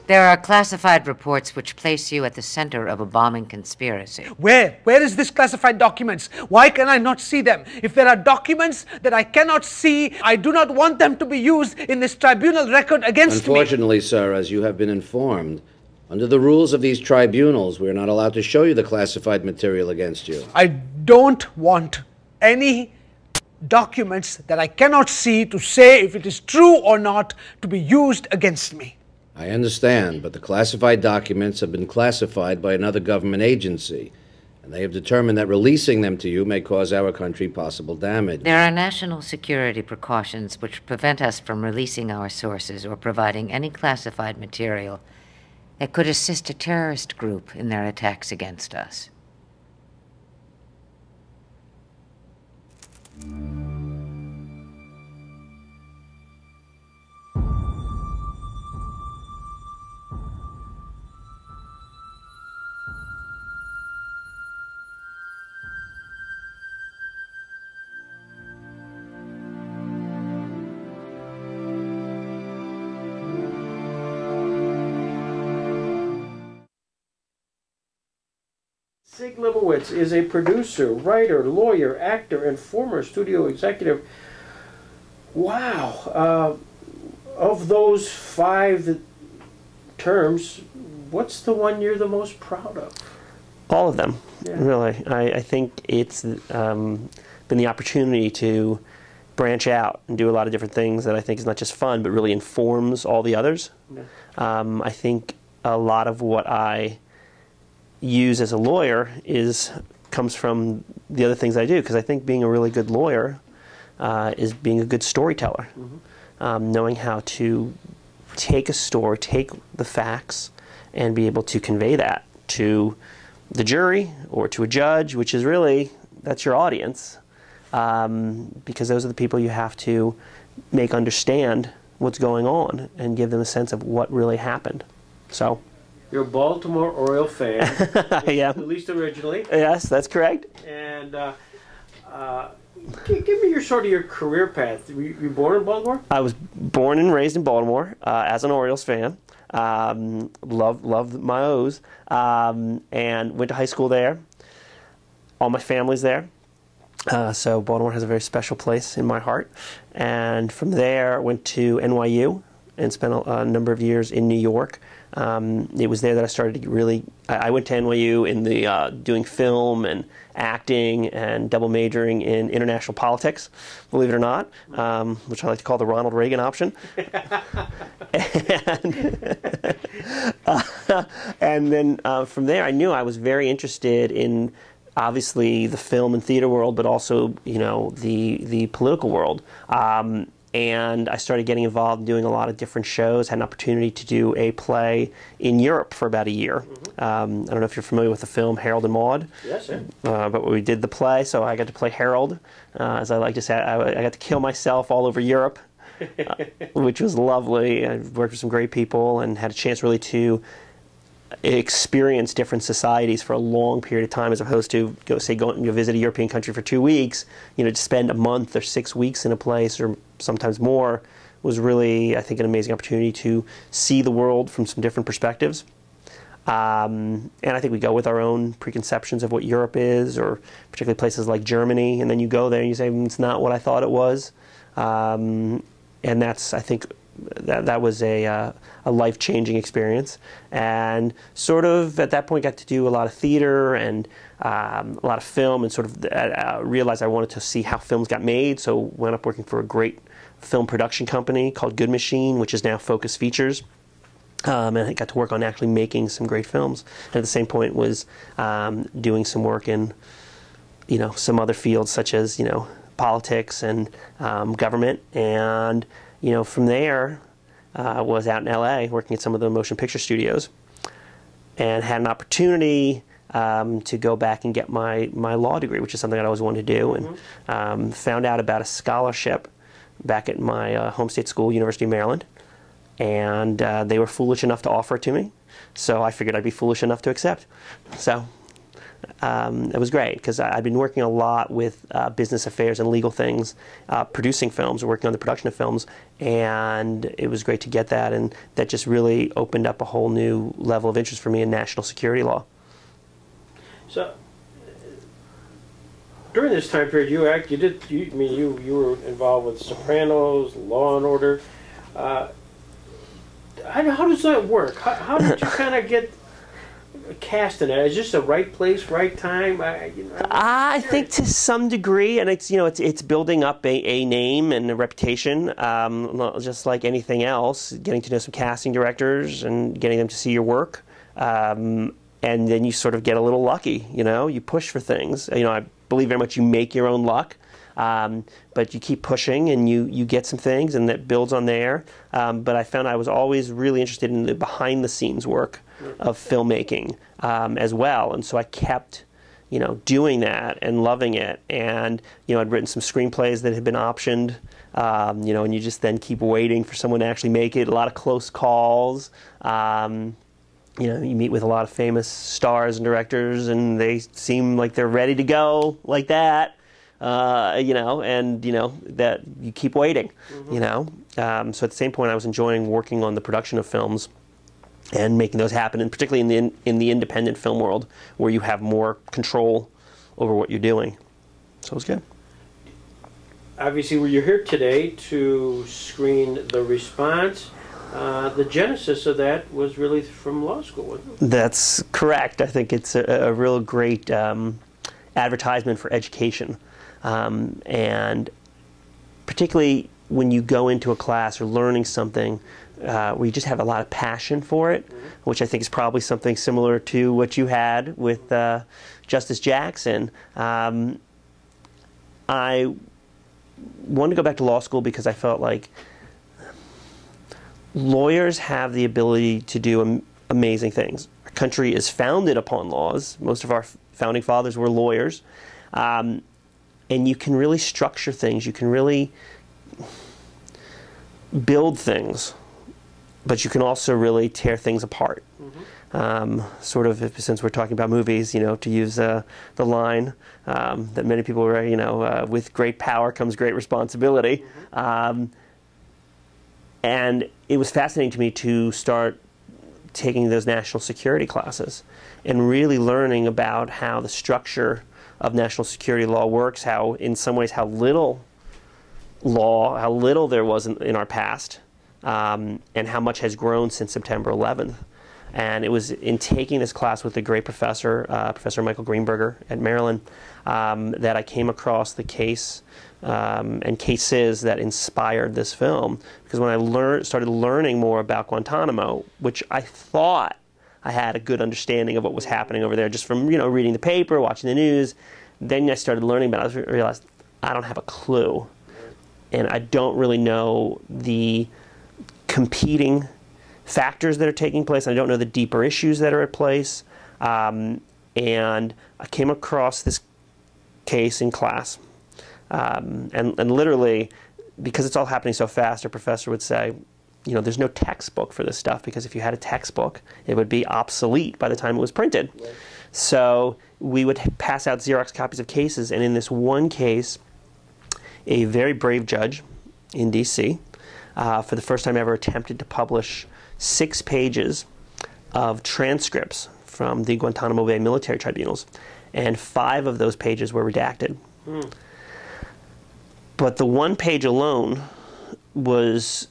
There are classified reports which place you at the center of a bombing conspiracy. Where? Where is this classified documents? Why can I not see them? If there are documents that I cannot see, I do not want them to be used in this tribunal record against me. Unfortunately, sir, as you have been informed, under the rules of these tribunals, we are not allowed to show you the classified material against you. I don't want any documents that I cannot see to say if it is true or not to be used against me. I understand, but the classified documents have been classified by another government agency, and they have determined that releasing them to you may cause our country possible damage. There are national security precautions which prevent us from releasing our sources or providing any classified material that could assist a terrorist group in their attacks against us. Sig Libowitz is a producer, writer, lawyer, actor, and former studio executive. Wow. Of those 5 terms, what's the one you're the most proud of? All of them, really. I think it's been the opportunity to branch out and do a lot of different things that I think is not just fun, but really informs all the others. Yeah. I think a lot of what I use as a lawyer comes from the other things I do, because I think being a really good lawyer is being a good storyteller. Mm-hmm. Knowing how to take a story, take the facts, and be able to convey that to the jury or to a judge, which is really, that's your audience, because those are the people you have to make understand what's going on and give them a sense of what really happened. So. You're a Baltimore Oriole fan. Yeah. At least originally. Yes, that's correct. And give me your career path. Were you born in Baltimore? I was born and raised in Baltimore as an Orioles fan. Loved my O's, and went to high school there. All my family's there. So Baltimore has a very special place in my heart. And from there, went to NYU and spent a number of years in New York. It was there that I started to really, I went to NYU in the doing film and acting and double majoring in international politics, believe it or not, which I like to call the Ronald Reagan option. And then from there I knew I was very interested in obviously the film and theater world, but also, you know, the political world. And I started getting involved in doing a lot of different shows. Had an opportunity to do a play in Europe for about a year. Mm-hmm. I don't know if you're familiar with the film Harold and Maude. Yes, sir. But we did the play, so I got to play Harold. As I like to say, I got to kill myself all over Europe, which was lovely. I worked with some great people and had a chance really to experience different societies for a long period of time, as opposed to go visit a European country for 2 weeks. You know, to spend a month or 6 weeks in a place, or sometimes more, was really, I think, an amazing opportunity to see the world from some different perspectives. And I think we go with our own preconceptions of what Europe is, or particularly places like Germany, and then you go there and you say, it's not what I thought it was. And that's, I think, that was a life-changing experience, and sort of at that point got to do a lot of theater and a lot of film, and sort of realized I wanted to see how films got made, so wound up working for a great film production company called Good Machine, which is now Focus Features. And I got to work on actually making some great films. And at the same point was doing some work in, you know, some other fields such as, you know, politics and government. And you know, from there, was out in LA working at some of the motion picture studios, and had an opportunity to go back and get my law degree, which is something I always wanted to do, and found out about a scholarship back at my home state school, University of Maryland, and they were foolish enough to offer it to me, so I figured I'd be foolish enough to accept. So it was great because I'd been working a lot with business affairs and legal things, producing films, or working on the production of films, and it was great to get that, and that just really opened up a whole new level of interest for me in national security law. So, during this time period, you were involved with Sopranos, Law and Order. How does that work? How did you kind of get cast in it? Is this the right place, right time? I think to some degree, and it's building up a name and a reputation, just like anything else. Getting to know some casting directors and getting them to see your work, and then you sort of get a little lucky. You push for things. I believe very much you make your own luck. But you keep pushing and you get some things, and that builds on there. But I found I was always really interested in the behind-the-scenes work of filmmaking as well. And so I kept, doing that and loving it. And, I'd written some screenplays that had been optioned, and you just then keep waiting for someone to actually make it. A lot of close calls. You meet with a lot of famous stars and directors, and they seem like they're ready to go like that. That you keep waiting, So at the same point, I was enjoying working on the production of films and making those happen, and particularly in the independent film world, where you have more control over what you're doing. So it was good. Obviously, you're here today to screen The Response. The genesis of that was really from law school, wasn't it? That's correct. I think it's a real great advertisement for education. And particularly when you go into a class or learning something where you just have a lot of passion for it, which I think is probably something similar to what you had with Justice Jackson. I wanted to go back to law school because I felt like lawyers have the ability to do amazing things. Our country is founded upon laws. Most of our founding fathers were lawyers. And you can really structure things. You can really build things. But you can also really tear things apart. Sort of, since we're talking about movies, to use the line that many people were, with great power comes great responsibility. And it was fascinating to me to start taking those national security classes and really learning about how the structure of national security law works, how in some ways how little there was in our past, and how much has grown since September 11th. And it was in taking this class with a great professor, Professor Michael Greenberger at Maryland, that I came across the case and cases that inspired this film. Because when I started learning more about Guantanamo, which I thought I had a good understanding of what was happening over there just from reading the paper, watching the news, then I started learning about it. I realized I don't have a clue, and I don't really know the competing factors that are taking place. I don't know the deeper issues that are at place. And I came across this case in class. And literally, because it's all happening so fast, our professor would say, there's no textbook for this stuff, because if you had a textbook, it would be obsolete by the time it was printed. Right. So we would pass out Xerox copies of cases, and in this one case, a very brave judge in D.C., for the first time ever, attempted to publish 6 pages of transcripts from the Guantanamo Bay military tribunals, and 5 of those pages were redacted. But the one page alone was,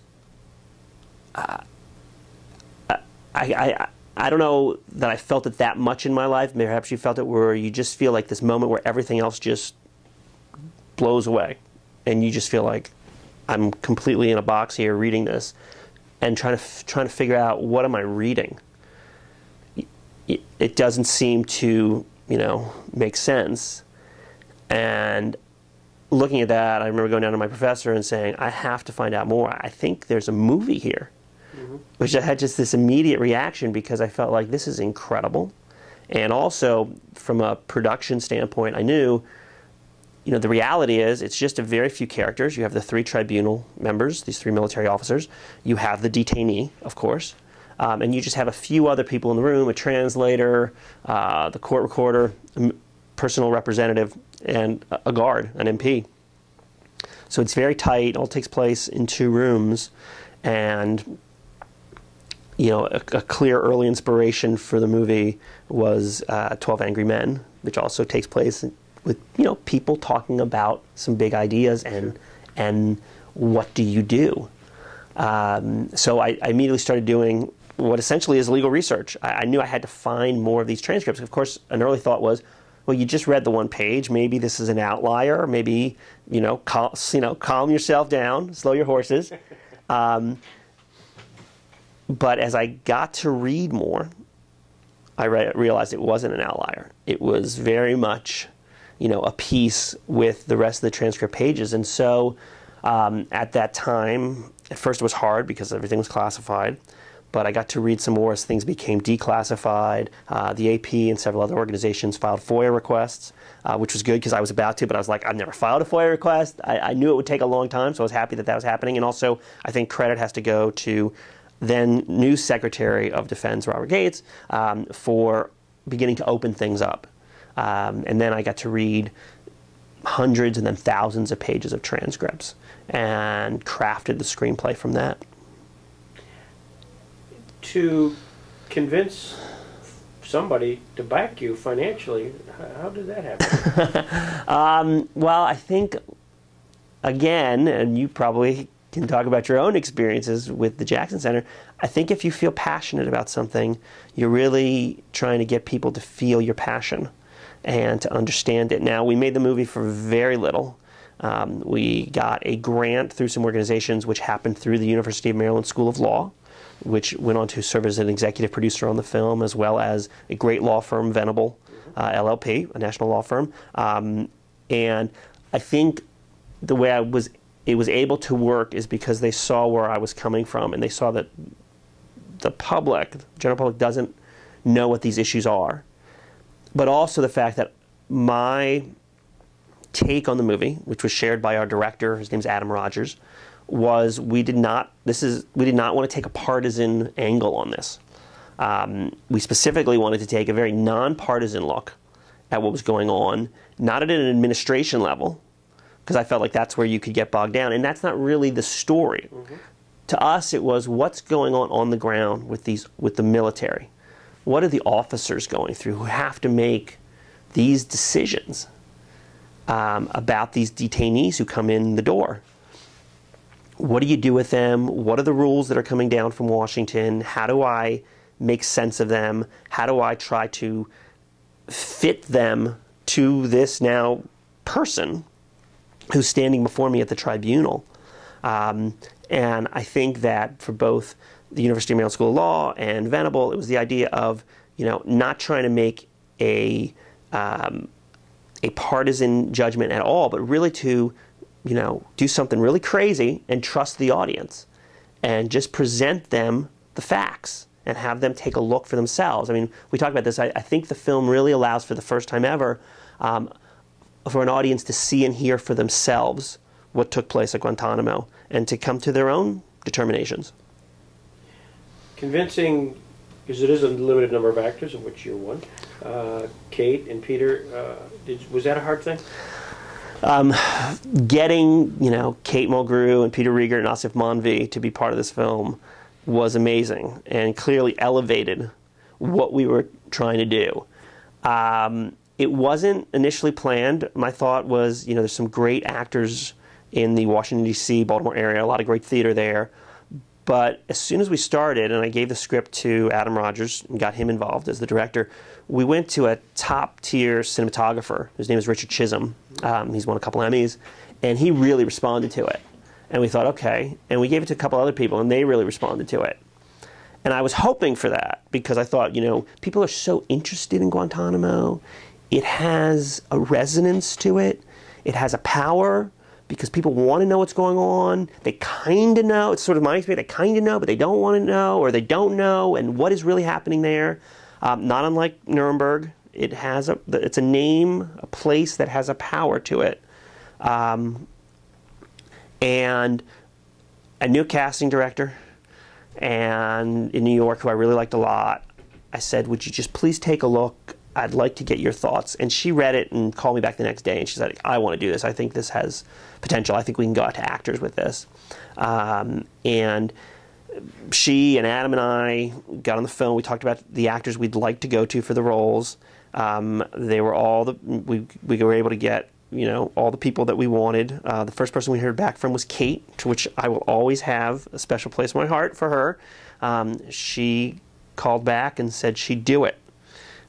I don't know that I felt it that much in my life. Perhaps you felt it where you just feel like this moment where everything else just blows away, and you just feel like I'm completely in a box here reading this and trying to figure out, what am I reading? It doesn't seem to make sense. And looking at that, I remember going down to my professor and saying, I have to find out more. I think there's a movie here. Which I had just this immediate reaction, because I felt like this is incredible. And also, from a production standpoint, I knew, the reality is it's just a very few characters. You have the 3 tribunal members, these 3 military officers. You have the detainee, of course. and you just have a few other people in the room, a translator, the court recorder, a personal representative, and a guard, an MP. So it's very tight. It all takes place in 2 rooms, and you know, a clear early inspiration for the movie was 12 Angry Men, which also takes place with, you know, people talking about some big ideas and what do you do. So I immediately started doing what essentially is legal research. I knew I had to find more of these transcripts. Of course, an early thought was, well, you just read the 1 page. Maybe this is an outlier. Maybe, calm yourself down, slow your horses. But as I got to read more, I realized it wasn't an outlier. It was very much, a piece with the rest of the transcript pages. And so at that time, at first it was hard because everything was classified. But I got to read some more as things became declassified. The AP and several other organizations filed FOIA requests, which was good because I was about to, but I was like, I've never filed a FOIA request. I knew it would take a long time, so I was happy that that was happening. And also, I think credit has to go to then new Secretary of Defense, Robert Gates, for beginning to open things up. And then I got to read hundreds and then thousands of pages of transcripts and crafted the screenplay from that. To convince somebody to back you financially, how did that happen? Well, I think, again, and you probably can talk about your own experiences with the Jackson Center, I think if you feel passionate about something, you're really trying to get people to feel your passion and to understand it. Now, we made the movie for very little. We got a grant through some organizations, which happened through the University of Maryland School of Law, which went on to serve as an executive producer on the film, as well as a great law firm, Venable, LLP, a national law firm. And I think the way it was able to work is because they saw where I was coming from, and they saw that the public, the general public, doesn't know what these issues are. But also the fact that my take on the movie, which was shared by our director, his name's Adam RODGERS, was we did not want to take a partisan angle on this. We specifically wanted to take a very nonpartisan look at what was going on, not at an administration level, because I felt like that's where you could get bogged down, and that's not really the story. Mm-hmm. To us, it was what's going on the ground with the military. What are the officers going through who have to make these decisions about these detainees who come in the door? What do you do with them? What are the rules that are coming down from Washington? How do I make sense of them? How do I try to fit them to this now person who's standing before me at the tribunal? And I think that for both the University of Maryland School of Law and Venable, it was the idea of, not trying to make a partisan judgment at all, but really to do something really crazy and trust the audience and just present them the facts and have them take a look for themselves. I mean, we talked about this. I think the film really allows, for the first time ever, for an audience to see and hear for themselves what took place at Guantanamo and to come to their own determinations. Convincing, because it is a limited number of actors, of which you're one. Kate and Peter, was that a hard thing? Getting, Kate Mulgrew and Peter RIEGERT and AASIF MANDVI to be part of this film was amazing and clearly elevated what we were trying to do. It wasn't initially planned. My thought was, there's some great actors in the Washington, D.C., Baltimore area, a lot of great theater there. But as soon as we started, and I gave the script to Adam RODGERS and got him involved as the director, we went to a top-tier cinematographer. His name is Richard Chisholm. He's won a couple Emmys, and he really responded to it. And we thought, okay. And we gave it to a couple other people, and they really responded to it. And I was hoping for that because I thought, people are so interested in Guantanamo. It has a resonance to it. It has a power because people want to know what's going on. They kind of know. It's sort of my experience. They kind of know, but they don't want to know, or they don't know, and what is really happening there. Not unlike Nuremberg. It's a name, a place that has a power to it. And a new casting director, and in New York, who I really liked a lot. I said, would you just please take a look? I'd like to get your thoughts. And she read it and called me back the next day, and she said, I want to do this. I think this has potential. I think we can go out to actors with this. And she and Adam and I got on the phone. We talked about the actors we'd like to go to for the roles. They were all we were able to get, you know, all the people that we wanted. The first person we heard back from was Kate, to which I will always have a special place in my heart for her. She called back and said she'd do it.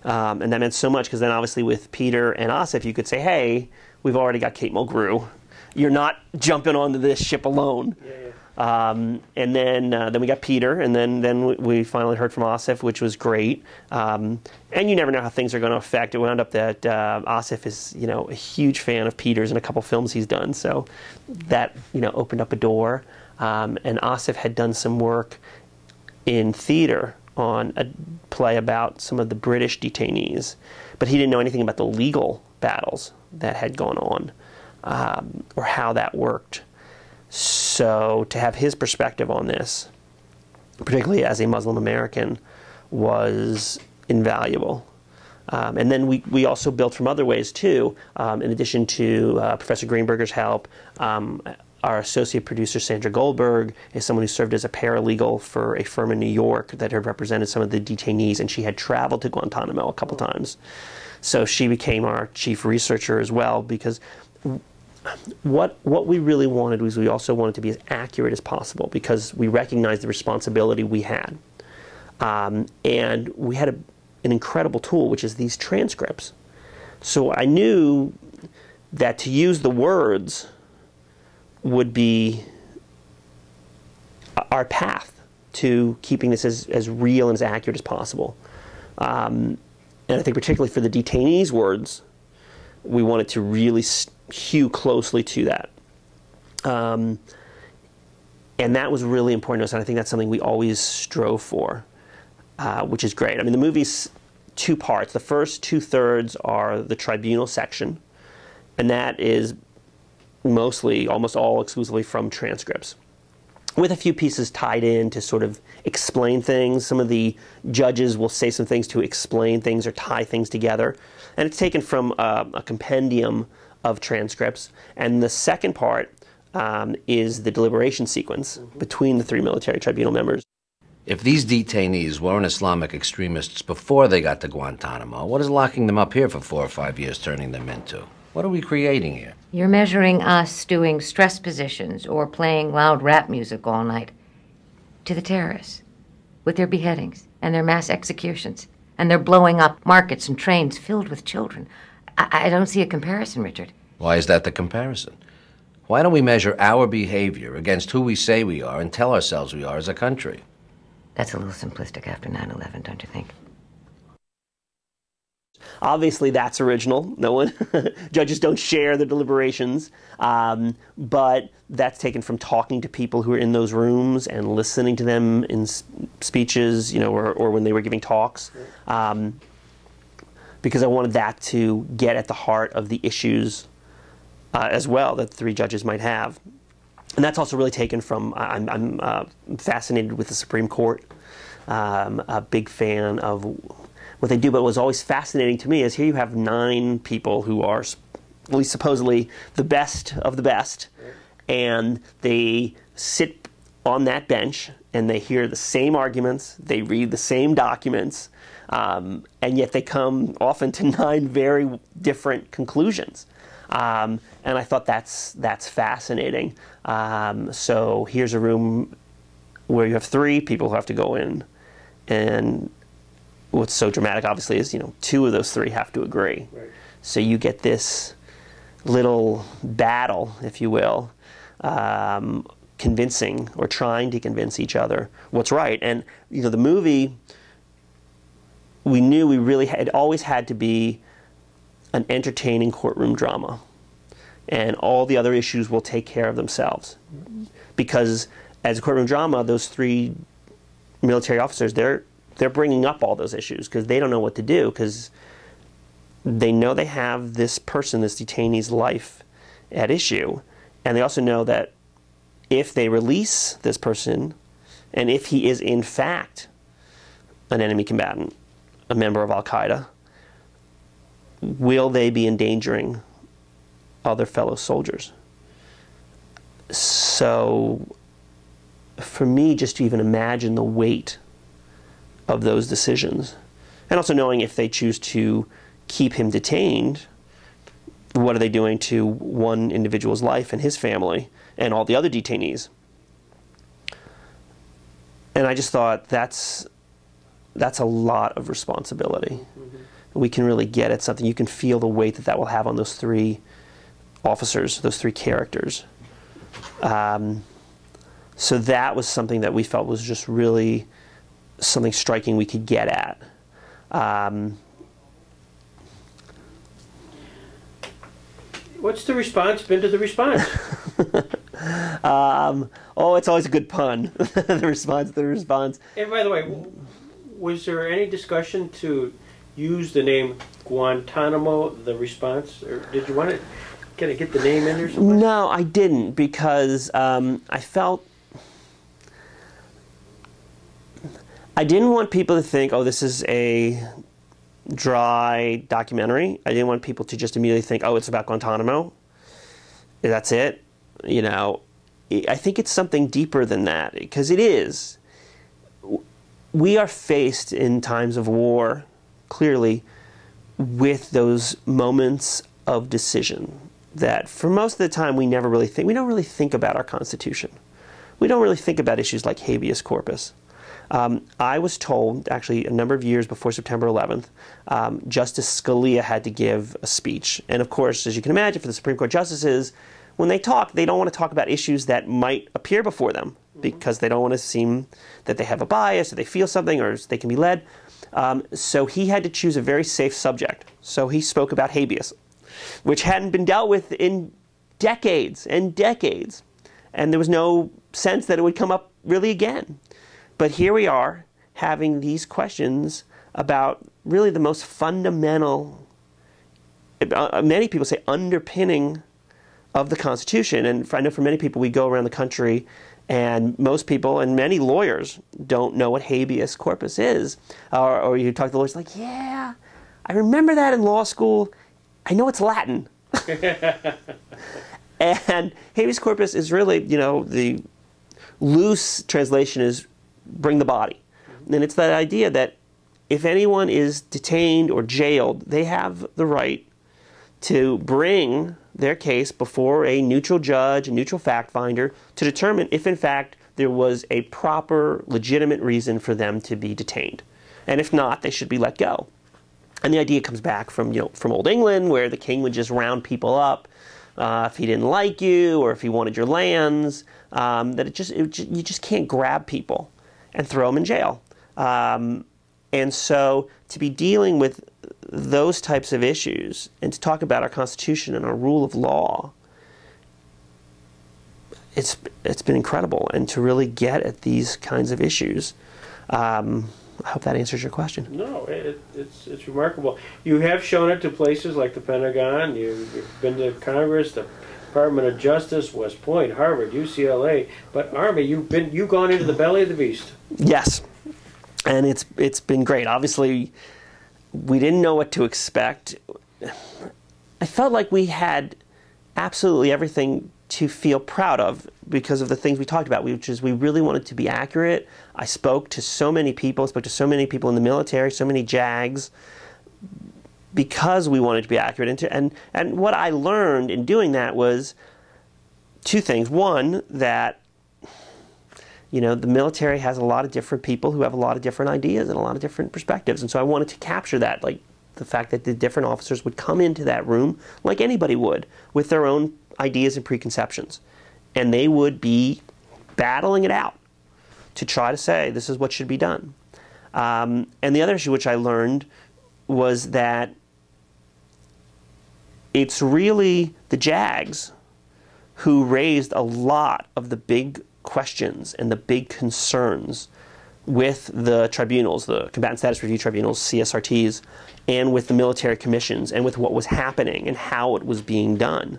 And that meant so much, because then obviously with Peter and AASIF, you could say, hey, we've already got Kate Mulgrew. You're not jumping onto this ship alone. Yeah, yeah. And then we got Peter, and then we finally heard from AASIF, which was great. And you never know how things are going to affect. It wound up that AASIF is, you know, a huge fan of Peter's and a couple films he's done, so that, you know, opened up a door. And AASIF had done some work in theater on a play about some of the British detainees, but he didn't know anything about the legal battles that had gone on, or how that worked. So to have his perspective on this, particularly as a Muslim American, was invaluable. And then we also built from other ways too. In addition to Professor Greenberger's help, our associate producer Sandra Goldberg is someone who served as a paralegal for a firm in New York that had represented some of the detainees, and she had traveled to Guantanamo a couple times. So she became our chief researcher as well, because what we really wanted was, we also wanted to be as accurate as possible, because we recognized the responsibility we had. And we had an incredible tool, which is these transcripts. So I knew that to use the words would be our path to keeping this as real and as accurate as possible. And I think particularly for the detainees' words, we wanted to really hew closely to that. And that was really important to us, and I think that's something we always strove for, which is great. I mean, the movie's two parts. The first 2/3 are the tribunal section, and that is mostly, almost all exclusively from transcripts, with a few pieces tied in to sort of explain things. Some of the judges will say some things to explain things or tie things together, and it's taken from a compendium of transcripts. And the second part is the deliberation sequence between the 3 military tribunal members. If these detainees weren't Islamic extremists before they got to Guantanamo, what is locking them up here for 4 or 5 years turning them into? What are we creating here? You're measuring us doing stress positions or playing loud rap music all night to the terrorists with their beheadings and their mass executions and their blowing up markets and trains filled with children. I don't see a comparison, Richard. Why is that the comparison? Why don't we measure our behavior against who we say we are and tell ourselves we are as a country? That's a little simplistic after 9/11, don't you think? Obviously, that's original. No one, judges don't share the deliberations, but that's taken from talking to people who are in those rooms and listening to them in speeches, you know, or when they were giving talks, because I wanted that to get at the heart of the issues as well that the 3 judges might have. And that's also really taken from, I'm fascinated with the Supreme Court, a big fan of what they do, but what was always fascinating to me is here you have 9 people who are, at least supposedly, the best of the best, and they sit on that bench and they hear the same arguments, they read the same documents, and yet they come often to 9 very different conclusions. And I thought that's fascinating. So here's a room where you have 3 people who have to go in, and what's so dramatic, obviously, is 2 of those 3 have to agree. Right. So you get this little battle, if you will, convincing or trying to convince each other what's right. And the movie, we knew we really had, it always had to be an entertaining courtroom drama, and all the other issues will take care of themselves. Because as a courtroom drama, those 3 military officers, they're bringing up all those issues because they don't know what to do, because they know they have this person, this detainee's life at issue, and they also know that if they release this person, And if he is in fact an enemy combatant, a member of Al-Qaeda, will they be endangering other fellow soldiers? So for me, just to even imagine the weight of those decisions, and also knowing if they choose to keep him detained, what are they doing to one individual's life and his family and all the other detainees? And I just thought that's a lot of responsibility. We can really get at something. You can feel the weight that that will have on those three officers, those three characters. So that was something that we felt was just really something striking we could get at. What's the response been to the response? Oh, it's always a good pun. The response to the response. And by the way, was there any discussion to use the name Guantanamo, the response? Or did you want to kind of get the name in there somewhere? No, I didn't, because I felt I didn't want people to think, oh, this is a dry documentary. I didn't want people to just immediately think, oh, it's about Guantanamo. That's it. You know, I think it's something deeper than that, because it is. We are faced in times of war, clearly, with those moments of decision that for most of the time we never really think. We don't really think about our Constitution. We don't really think about issues like habeas corpus. I was told, actually, a number of years before September 11th, Justice Scalia had to give a speech. And of course, as you can imagine, for the Supreme Court justices, when they talk, they don't want to talk about issues that might appear before them, because they don't want to seem that they have a bias, or they feel something, or they can be led. So he had to choose a very safe subject. So he spoke about habeas, which hadn't been dealt with in decades and decades. And there was no sense that it would come up really again. But here we are having these questions about really the most fundamental, many people say underpinning of the Constitution. And I know for many people, we go around the country and most people and many lawyers don't know what habeas corpus is. Or you talk to the lawyers like, yeah, I remember that in law school. I know it's Latin. And habeas corpus is really, you know, the loose translation is bring the body. And it's that idea that if anyone is detained or jailed, they have the right to bring their case before a neutral judge, a neutral fact finder, to determine if in fact there was a proper, legitimate reason for them to be detained. And if not, they should be let go. And the idea comes back from, you know, from Old England, where the king would just round people up if he didn't like you or if he wanted your lands. That you just can't grab people and throw them in jail. And so to be dealing with those types of issues and to talk about our Constitution and our rule of law, it's been incredible. And to really get at these kinds of issues, I hope that answers your question. No, it's remarkable. You have shown it to places like the Pentagon. You've been to Congress, the Department of Justice, West Point, Harvard, UCLA. But Army, you've gone into the belly of the beast. Yes, and it's been great. Obviously, we didn't know what to expect. I felt like we had absolutely everything to feel proud of because of the things we talked about, which is we really wanted to be accurate. I spoke to so many people, in the military, so many JAGs, because we wanted to be accurate. And what I learned in doing that was two things. One, that, you know, the military has a lot of different people who have a lot of different ideas and a lot of different perspectives. And so I wanted to capture that, like the fact that the different officers would come into that room like anybody would, with their own ideas and preconceptions. And they would be battling it out to try to say, this is what should be done. And the other issue which I learned was that it's really the JAGs who raised a lot of the big questions and the big concerns with the tribunals, the Combatant Status Review Tribunals, CSRTs, and with the military commissions, and with what was happening and how it was being done.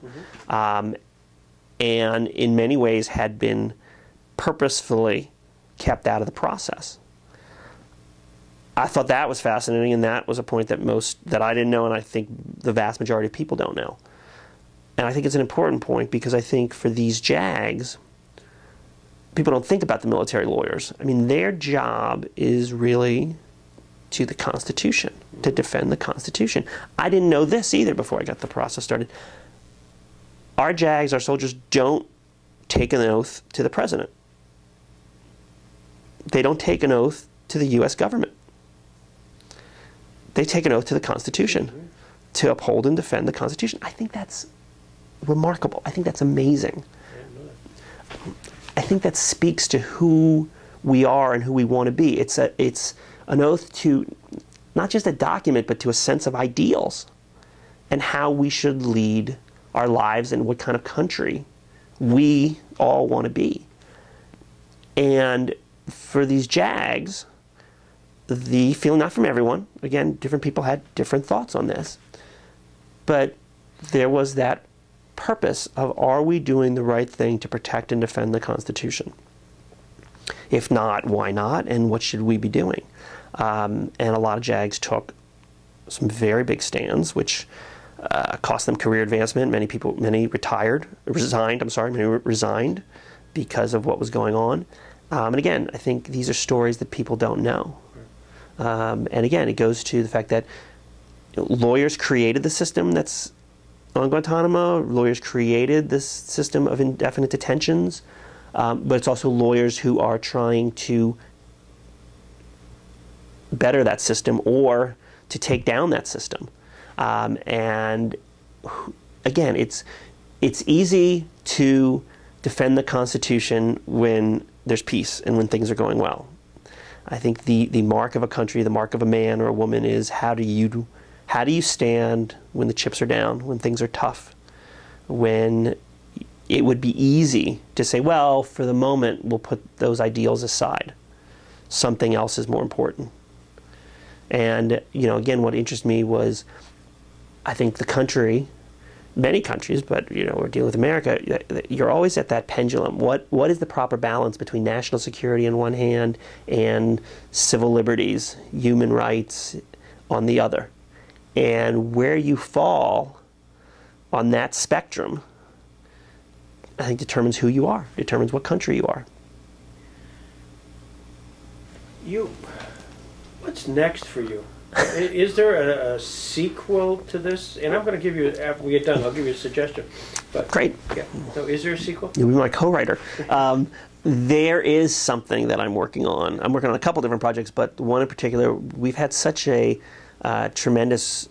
And in many ways had been purposefully kept out of the process. I thought that was fascinating, and that was a point that I didn't know, and I think the vast majority of people don't know. And I think it's an important point because I think for these JAGs, people don't think about the military lawyers. I mean, their job is really to the Constitution, to defend the Constitution. I didn't know this either before I got the process started. Our JAGs, our soldiers, don't take an oath to the president. They don't take an oath to the U.S. government. They take an oath to the Constitution, to uphold and defend the Constitution. I think that's remarkable. I think that's amazing. I think that speaks to who we are and who we want to be. It's an oath to not just a document, but to a sense of ideals and how we should lead our lives and what kind of country we all want to be. And for these JAGs, the feeling, not from everyone, again, different people had different thoughts on this, but there was that purpose of, are we doing the right thing to protect and defend the Constitution? If not, why not, and what should we be doing? And a lot of JAGs took some very big stands, which cost them career advancement. Many resigned because of what was going on. And again, I think these are stories that people don't know. And again, it goes to the fact that lawyers created the system that's on Guantanamo. Lawyers created this system of indefinite detentions. But it's also lawyers who are trying to better that system or to take down that system. And again, it's easy to defend the Constitution when there's peace and when things are going well. I think the mark of a country, the mark of a man or a woman is how do you stand when the chips are down, when things are tough, when it would be easy to say, well, for the moment, we'll put those ideals aside. Something else is more important. And, again, what interested me was, I think the country, many countries, but, we're dealing with America, you're always at that pendulum. What is the proper balance between national security on one hand and civil liberties, human rights on the other? And where you fall on that spectrum, I think determines who you are, determines what country you are. What's next for you? Is there a sequel to this? And I'm going to give you, after we get done, I'll give you a suggestion. But, great. Yeah. So is there a sequel? You'll be my co-writer. There is something that I'm working on. I'm working on a couple different projects, but one in particular, we've had such a tremendous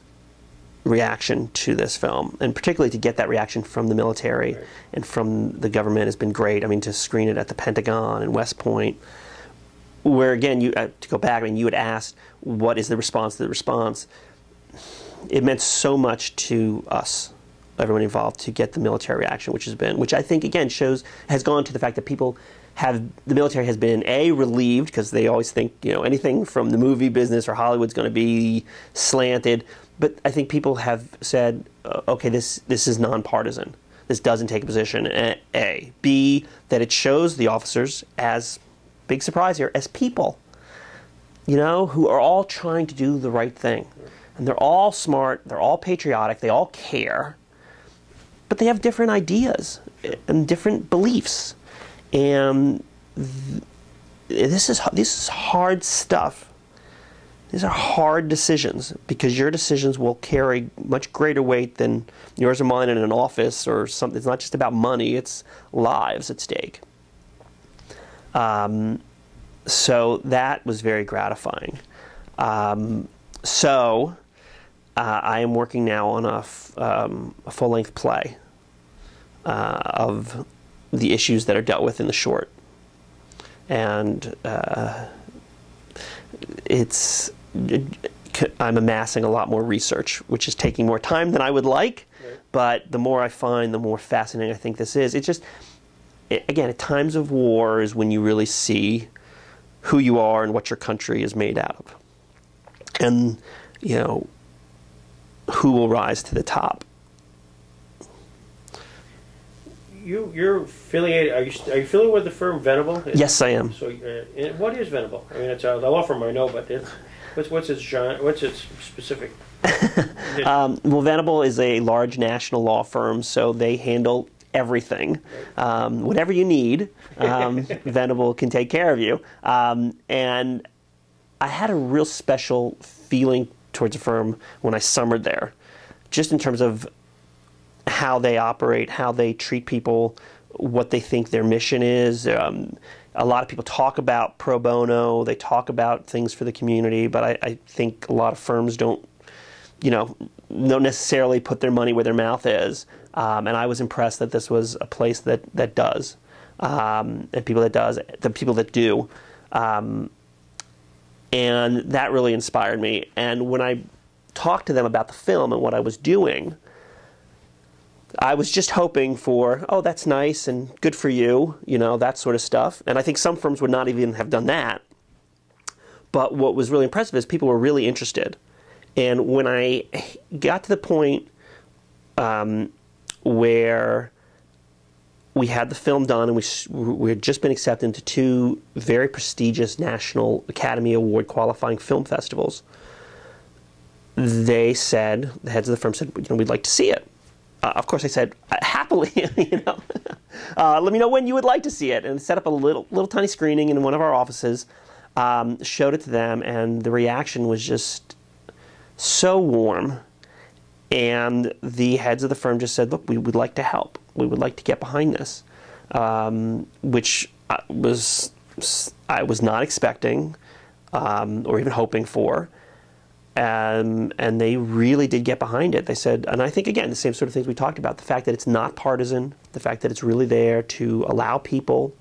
reaction to this film, and particularly to get that reaction from the military and from the government has been great. I mean, to screen it at the Pentagon and West Point, where again, to go back, I mean, you had asked, what is the response to the response? It meant so much to us, everyone involved, to get the military reaction, which I think again has gone to the fact that the military has been relieved, because they always think anything from the movie business or Hollywood's going to be slanted. But I think people have said, okay, this is nonpartisan. This doesn't take a position. A. B, that it shows the officers as, big surprise here, as people, who are all trying to do the right thing. And they're all smart, they're all patriotic, they all care, but they have different ideas and different beliefs. And this is hard stuff. These are hard decisions, because your decisions will carry much greater weight than yours or mine in an office or something. It's not just about money, it's lives at stake. So that was very gratifying. So I am working now on a full-length play of the issues that are dealt with in the short. And I'm amassing a lot more research, which is taking more time than I would like, but the more I find, the more fascinating I think this is. It's just, again, at times of war is when you really see who you are and what your country is made out of. And, who will rise to the top. you're affiliated. Are you affiliated with the firm Venable? Yes, I am. So, what is Venable? I mean, it's a law firm I know, but what's its genre? What's its specific? Well, Venable is a large national law firm, so they handle everything. Whatever you need, Venable can take care of you. And I had a real special feeling towards the firm when I summered there, just in terms of how they operate, how they treat people, what they think their mission is. A lot of people talk about pro bono, they talk about things for the community, but I think a lot of firms don't necessarily put their money where their mouth is. And I was impressed that this was a place that does, and the people that do. And that really inspired me. And when I talked to them about the film and what I was doing, I was just hoping for, oh, that's nice and good for you, that sort of stuff. And I think some firms would not even have done that. But what was really impressive is people were really interested. And when I got to the point where we had the film done and we had just been accepted into 2 very prestigious National Academy Award qualifying film festivals, they said, the heads of the firm said, we'd like to see it. Of course, I said, happily, let me know when you would like to see it. And set up a little tiny screening in one of our offices, showed it to them, and the reaction was just so warm. And the heads of the firm just said, look, we would like to help. We would like to get behind this, which I was not expecting or even hoping for. And they really did get behind it. They said, and I think, again, the same sort of things we talked about, the fact that it's not partisan, the fact that it's really there to allow people,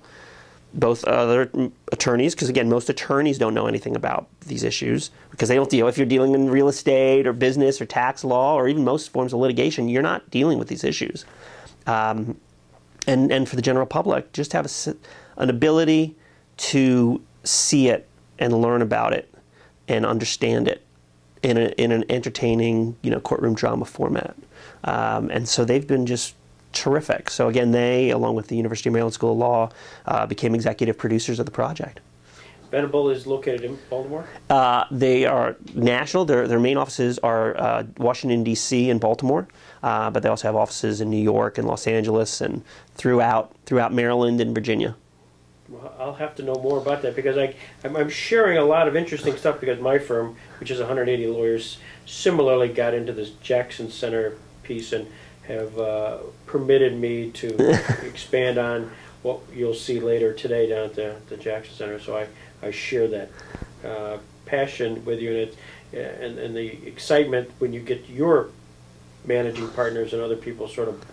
both other attorneys, because, again, most attorneys don't know anything about these issues, because they don't deal, if you're dealing in real estate or business or tax law or even most forms of litigation, you're not dealing with these issues. And for the general public, just have an ability to see it and learn about it and understand it in an entertaining, courtroom drama format. And so they've been just terrific. So again, they, along with the University of Maryland School of Law, became executive producers of the project. Venable is located in Baltimore? They are national. Their main offices are Washington, D.C. and Baltimore, but they also have offices in New York and Los Angeles and throughout Maryland and Virginia. Well, I'll have to know more about that, because I'm sharing a lot of interesting stuff, because my firm, which is 180 lawyers, similarly got into this Jackson Center piece and have permitted me to expand on what you'll see later today down at the Jackson Center. So I share that passion with you, and the excitement when you get your managing partners and other people sort of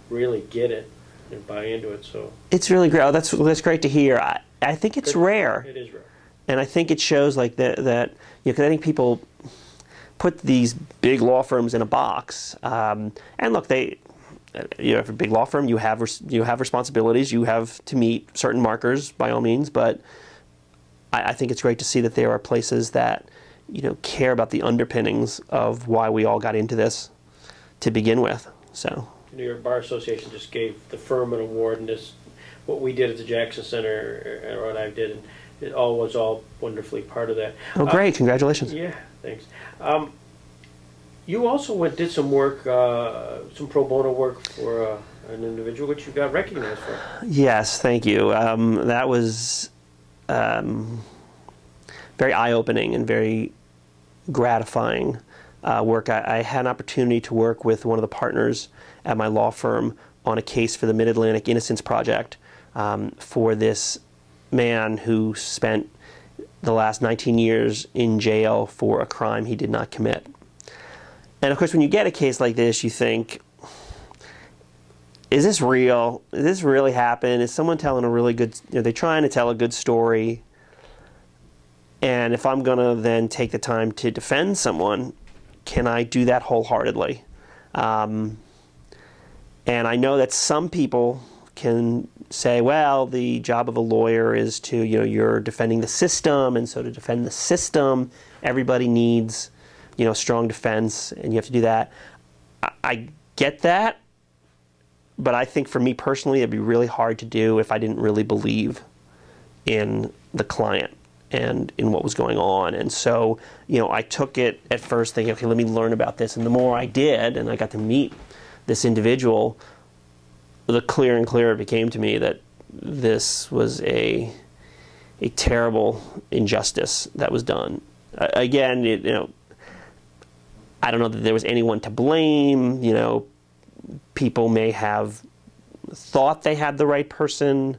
really get it and buy into it. So it's really great. Oh, that's great to hear. I think it's rare. It is rare, and I think it shows like that. Because I think people put these big law firms in a box. And look, you have a big law firm. You have responsibilities. You have to meet certain markers by all means. But I think it's great to see that there are places that care about the underpinnings of why we all got into this to begin with. So. New York Bar Association just gave the firm an award, and what we did at the Jackson Center, and what I did, and it was all wonderfully part of that. Oh, great! Congratulations. Yeah, thanks. You also did some work, some pro bono work for an individual, which you got recognized for. Yes, thank you. That was very eye-opening and very gratifying work. I had an opportunity to work with one of the partners at my law firm on a case for the Mid-Atlantic Innocence Project for this man who spent the last 19 years in jail for a crime he did not commit. And of course, when you get a case like this, you think, is this real? Did this really happen? Is someone telling a really good, are they trying to tell a good story? And if I'm going to then take the time to defend someone, can I do that wholeheartedly? And I know that some people can say, well, the job of a lawyer is to, you're defending the system, and so to defend the system, everybody needs, strong defense, and you have to do that. I get that, but I think for me personally, it'd be really hard to do if I didn't really believe in the client and in what was going on. And so, you know, I took it at first thinking, okay, let me learn about this. And the more I did, and I got to meet this individual, the clearer and clearer it became to me that this was a terrible injustice that was done. Again, you know, I don't know that there was anyone to blame. You know, people may have thought they had the right person.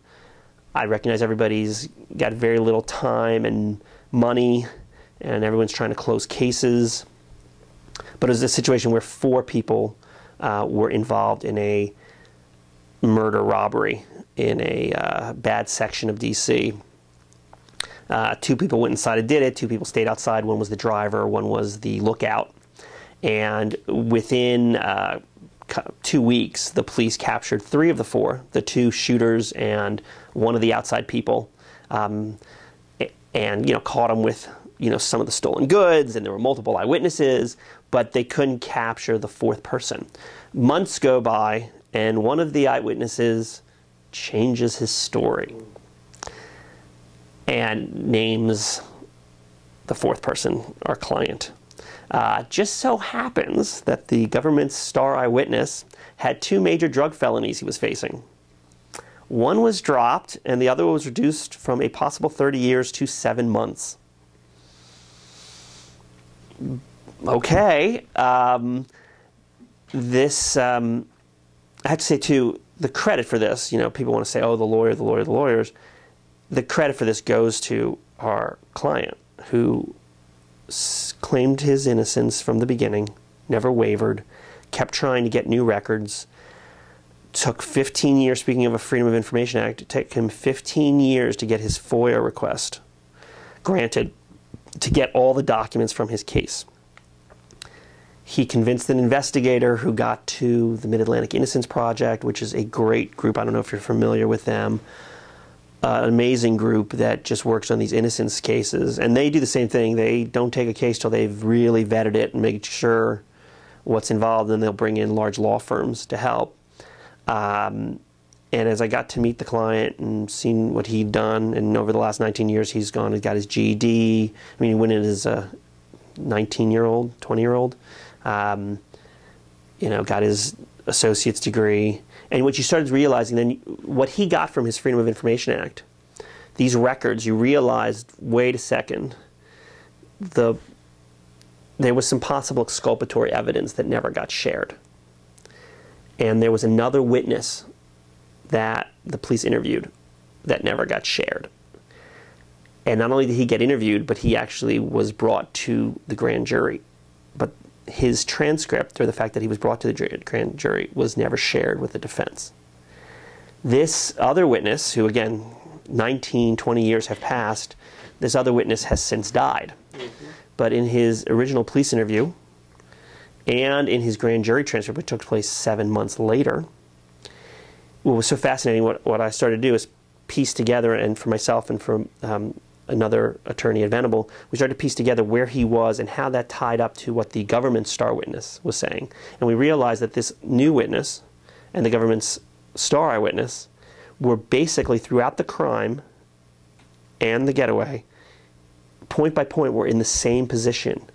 I recognize everybody's got very little time and money, and everyone's trying to close cases. But it was a situation where 4 people were involved in a murder robbery in a bad section of D.C. 2 people went inside and did it. 2 people stayed outside. One was the driver. One was the lookout. And within 2 weeks, the police captured 3 of the 4, the 2 shooters and one of the outside people, and, you know, caught them with, you know, some of the stolen goods, and there were multiple eyewitnesses, but they couldn't capture the 4th person. Months go by, and one of the eyewitnesses changes his story and names the 4th person, our client. Just so happens that the government's star eyewitness had 2 major drug felonies he was facing. One was dropped, and the other was reduced from a possible 30 years to 7 months. Okay. This, I have to say, too, the credit for this, you know, people want to say, oh, the lawyer, the lawyer, the lawyers. The credit for this goes to our client, who claimed his innocence from the beginning, never wavered, kept trying to get new records. Took 15 years, speaking of a Freedom of Information Act, it took him 15 years to get his FOIA request granted, to get all the documents from his case. He convinced an investigator who got to the Mid-Atlantic Innocence Project, which is a great group. I don't know if you're familiar with them. An amazing group that just works on these innocence cases. And they do the same thing. They don't take a case till they've really vetted it and made sure what's involved, and they'll bring in large law firms to help. And as I got to meet the client and seen what he'd done, and over the last 19 years he's gone and got his GED. I mean, he went in as a 19-year-old, 20-year-old. You know, got his associate's degree. And what you started realizing then, what he got from his Freedom of Information Act, these records, you realized, wait a second, there was some possible exculpatory evidence that never got shared. And there was another witness that the police interviewed that never got shared. And not only did he get interviewed, but he actually was brought to the grand jury. But his transcript, or the fact that he was brought to the grand jury, was never shared with the defense. This other witness, who again, 19, 20 years have passed, this other witness has since died. But in his original police interview, and in his grand jury transcript, which took place 7 months later, what was so fascinating, what I started to do is piece together, and for myself and for another attorney at Venable, we started to piece together where he was and how that tied up to what the government's star witness was saying. And we realized that this new witness and the government's star eyewitness were basically, throughout the crime and the getaway, point by point, were in the same position,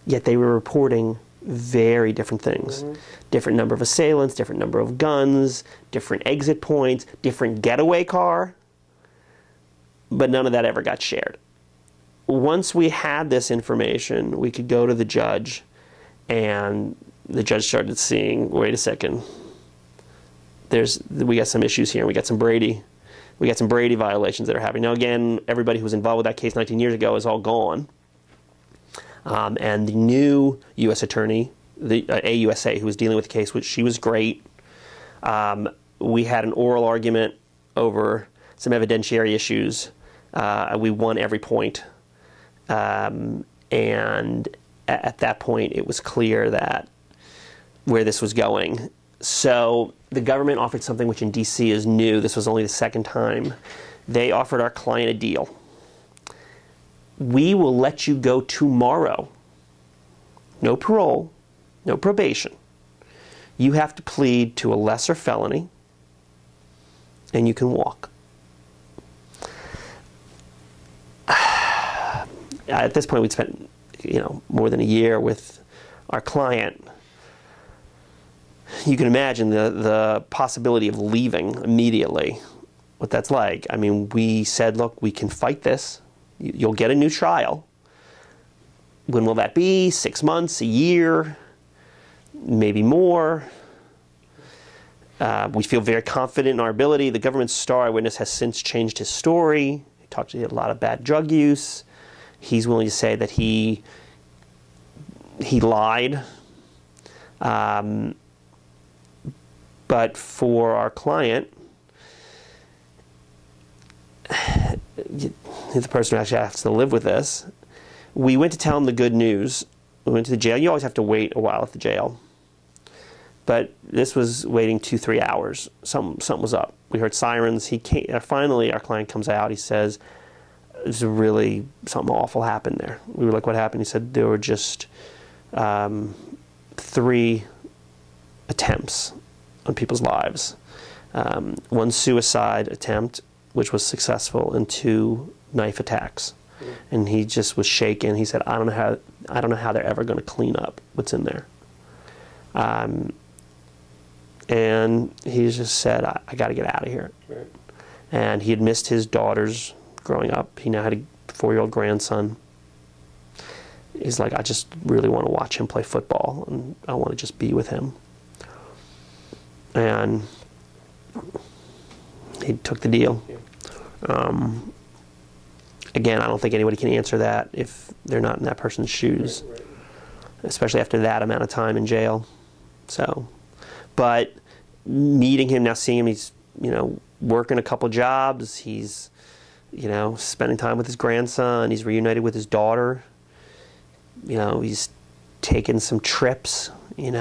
yet they were reporting very different things. Different number of assailants, different number of guns, different exit points, different getaway car, but none of that ever got shared. Once we had this information, we could go to the judge, and the judge started seeing, wait a second, we got some issues here, and we got some Brady violations that are happening. Now again, everybody who was involved with that case 19 years ago is all gone. And the new U.S. attorney, the AUSA, who was dealing with the case, she was great. We had an oral argument over some evidentiary issues. We won every point. And at that point, it was clear that where this was going. So the government offered something which in D.C. is new. This was only the second time. They offered our client a deal. We will let you go tomorrow. No parole, no probation. You have to plead to a lesser felony, and you can walk. At this point, we'd spent, more than a year with our client. You can imagine the possibility of leaving immediately, what that's like. I mean, we said, look, we can fight this. You'll get a new trial. When will that be? 6 months, a year, maybe more. We feel very confident in our ability. The government's star eyewitness has since changed his story. He talked to a lot of bad drug use. He's willing to say that he lied. But for our client, the person who actually has to live with this, we went to tell him the good news. We went to the jail. You always have to wait a while at the jail. But this was waiting 2-3 hours. Something was up. We heard sirens. He came, finally, our client comes out. He says, "There's really something awful happened there." We were like, "What happened?" He said, "There were just 3 attempts on people's lives. 1 suicide attempt, which was successful, and 2 knife attacks." And he just was shaken. He said, "I don't know how they're ever going to clean up what's in there." And he just said, I got to get out of here. Right. And he had missed his daughters growing up. He now had a 4-year-old grandson. He's like, "I just really want to watch him play football, and I want to just be with him." And he took the deal. Yeah. Again, I don't think anybody can answer that if they're not in that person's shoes, right. Especially after that amount of time in jail. So, but meeting him now, seeing him, he's working a couple jobs. He's spending time with his grandson. He's reunited with his daughter. He's taken some trips. He's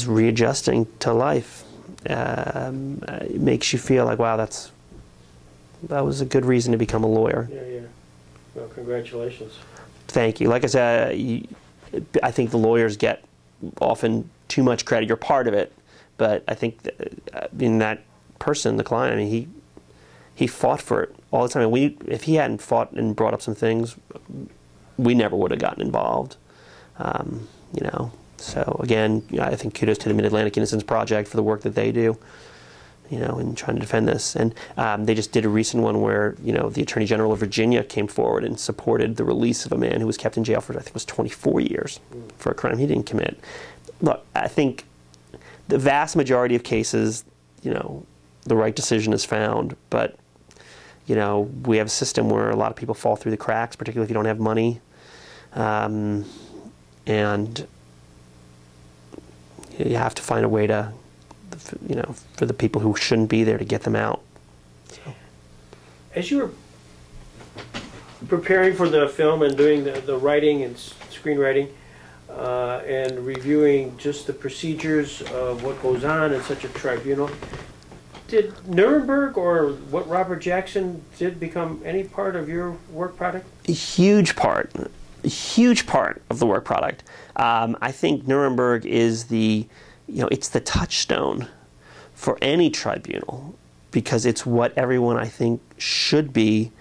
readjusting to life. It makes you feel like, wow, that was a good reason to become a lawyer. Yeah. Well, congratulations. Thank you. Like I said, I think the lawyers get often too much credit. You're part of it, but I think in that person, the client, I mean, he fought for it all the time. And if he hadn't fought and brought up some things, we never would have gotten involved. So again, I think kudos to the Mid-Atlantic Innocence Project for the work that they do, in trying to defend this. And they just did a recent one where, the Attorney General of Virginia came forward and supported the release of a man who was kept in jail for, I think it was 24 years for a crime he didn't commit. Look, I think the vast majority of cases, the right decision is found, but, we have a system where a lot of people fall through the cracks, particularly if you don't have money. And you have to find a way to, for the people who shouldn't be there, to get them out. So. As you were preparing for the film and doing the writing and screenwriting and reviewing just the procedures of what goes on in such a tribunal, did Nuremberg or what Robert Jackson did become any part of your work product? A huge part of the work product. I think Nuremberg is it's the touchstone for any tribunal, because it's what everyone, I think, should be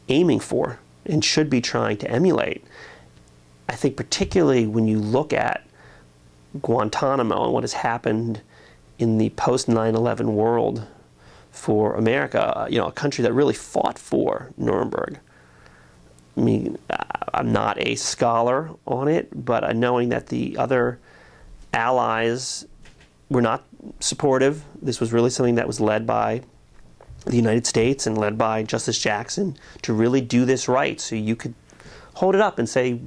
aiming for and should be trying to emulate. I think particularly when you look at Guantanamo and what has happened in the post-9/11 world for America, a country that really fought for Nuremberg. I mean, I'm not a scholar on it, but knowing that the other allies were not supportive, this was really something that was led by the United States and led by Justice Jackson to really do this right. So you could hold it up and say,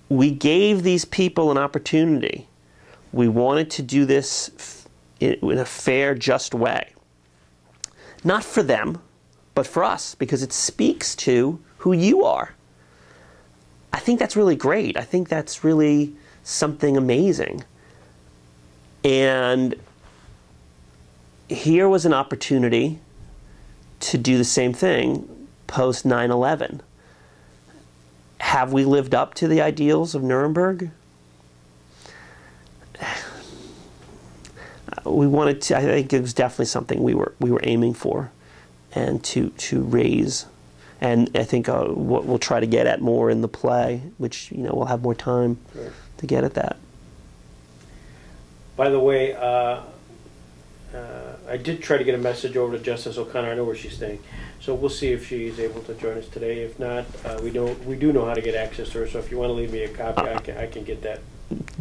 we gave these people an opportunity. We wanted to do this in a fair, just way. Not for them, but for us, because it speaks to who you are. I think that's really great. I think that's really something amazing. And here was an opportunity to do the same thing post 9/11. Have we lived up to the ideals of Nuremberg? we wanted to. I think it was definitely something we were aiming for, and to raise. And I think what we'll try to get at more in the play, which we'll have more time to get at that. By the way, I did try to get a message over to Justice O'Connor. I know where she's staying, so we'll see if she's able to join us today. If not, we do know how to get access to her. So if you want to leave me a copy, I can get that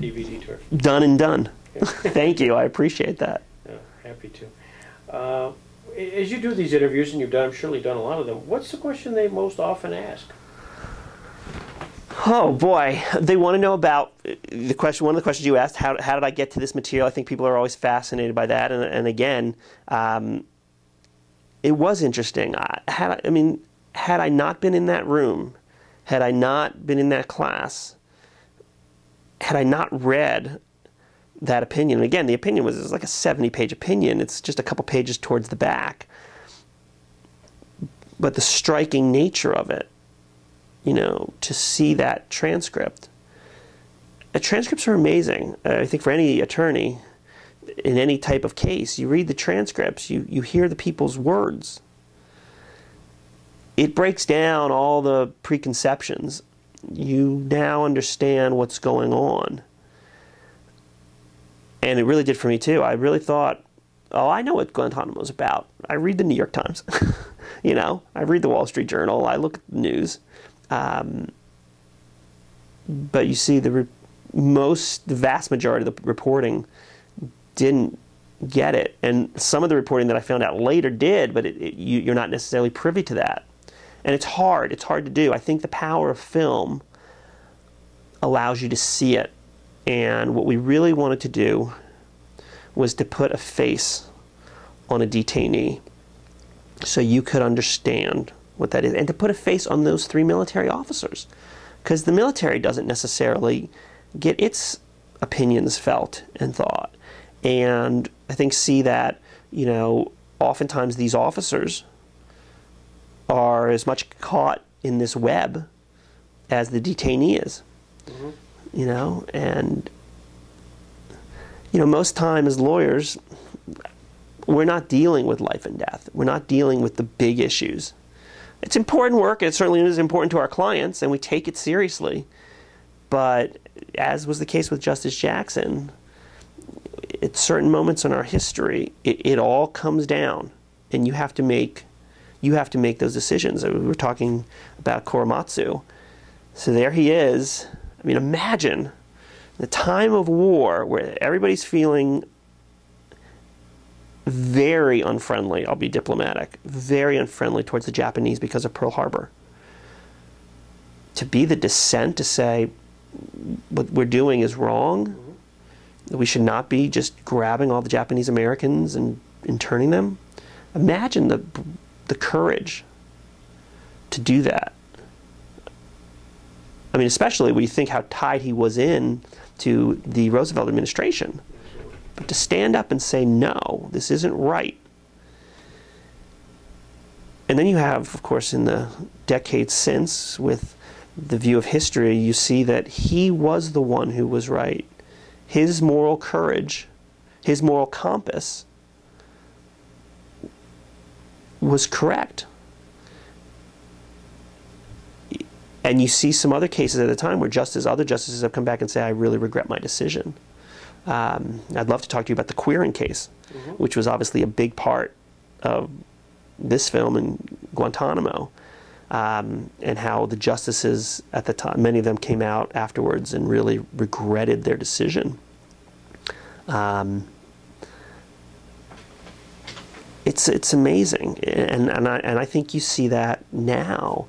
DVD to her. Done and done. Thank you. I appreciate that. Yeah, happy to. As you do these interviews, and you've surely done a lot of them, what's the question they most often ask? Oh boy, they want to know about the question. One of the questions you asked: how did I get to this material? I think people are always fascinated by that. And again, it was interesting. Had I not been in that room, had I not been in that class, had I not read that opinion, and again, the opinion was like a 70-page opinion. It's just a couple pages towards the back. But the striking nature of it, to see that transcript. Transcripts are amazing. I think for any attorney, in any type of case, you read the transcripts, you hear the people's words. It breaks down all the preconceptions. You now understand what's going on. And it really did for me too. I really thought, oh, I know what Guantanamo's about. I read the New York Times. I read the Wall Street Journal. I look at the news. But you see, the vast majority of the reporting didn't get it. And some of the reporting that I found out later did, but you're not necessarily privy to that. And it's hard. It's hard to do. I think the power of film allows you to see it. And what we really wanted to do was to put a face on a detainee so you could understand what that is, and to put a face on those 3 military officers, because the military doesn't necessarily get its opinions felt and thought. And I think see that, oftentimes these officers are as much caught in this web as the detainee is. Mm-hmm. And most time as lawyers, we're not dealing with life and death. We're not dealing with the big issues. It's important work, and it certainly is important to our clients, and we take it seriously. But as was the case with Justice Jackson, at certain moments in our history, it all comes down, and you have to make those decisions. We were talking about Korematsu. So there he is. Imagine the time of war where everybody's feeling very unfriendly, I'll be diplomatic, very unfriendly towards the Japanese because of Pearl Harbor. To be the dissent, to say what we're doing is wrong, we should not be just grabbing all the Japanese Americans and interning them. Imagine the courage to do that. Especially when you think how tied he was in to the Roosevelt administration. But to stand up and say, no, this isn't right. And then you have, of course, in the decades since, with the view of history, you see that he was the one who was right. His moral courage, his moral compass was correct. And you see some other cases at the time where other justices have come back and say, I really regret my decision. I'd love to talk to you about the Quirin case, which was obviously a big part of this film in Guantanamo, and how the justices at the time, many of them came out afterwards and really regretted their decision. It's amazing, and I think you see that now.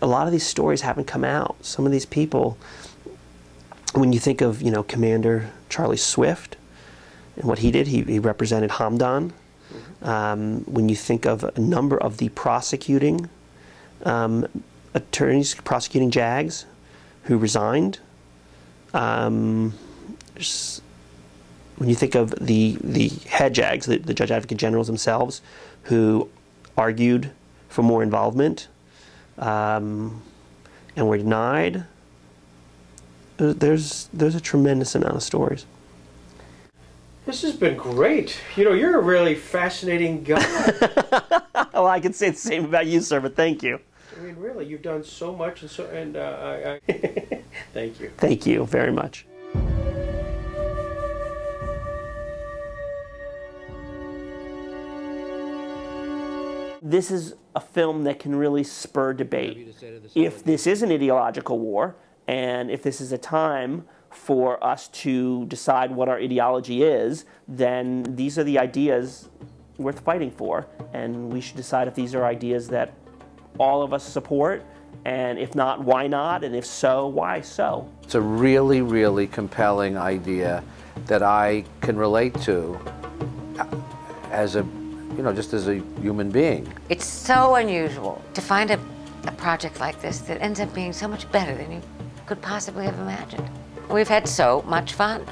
A lot of these stories haven't come out. Some of these people, when you think of Commander Charlie Swift and what he did, he represented Hamdan. When you think of a number of the prosecuting attorneys prosecuting JAGs who resigned, when you think of the head JAGs, the Judge Advocate Generals themselves, who argued for more involvement and were denied, there's a tremendous amount of stories. This has been great. You know, you're a really fascinating guy. Well, I can say the same about you, sir, but thank you. I mean, really, you've done so much, and I thank you. Thank you very much. This is a film that can really spur debate. If this is an ideological war, and if this is a time for us to decide what our ideology is, then these are the ideas worth fighting for, and we should decide if these are ideas that all of us support, and if not, why not, and if so, why so? It's a really, really compelling idea that I can relate to as a, you know, just as a human being. It's so unusual to find a project like this that ends up being so much better than you could possibly have imagined. We've had so much fun.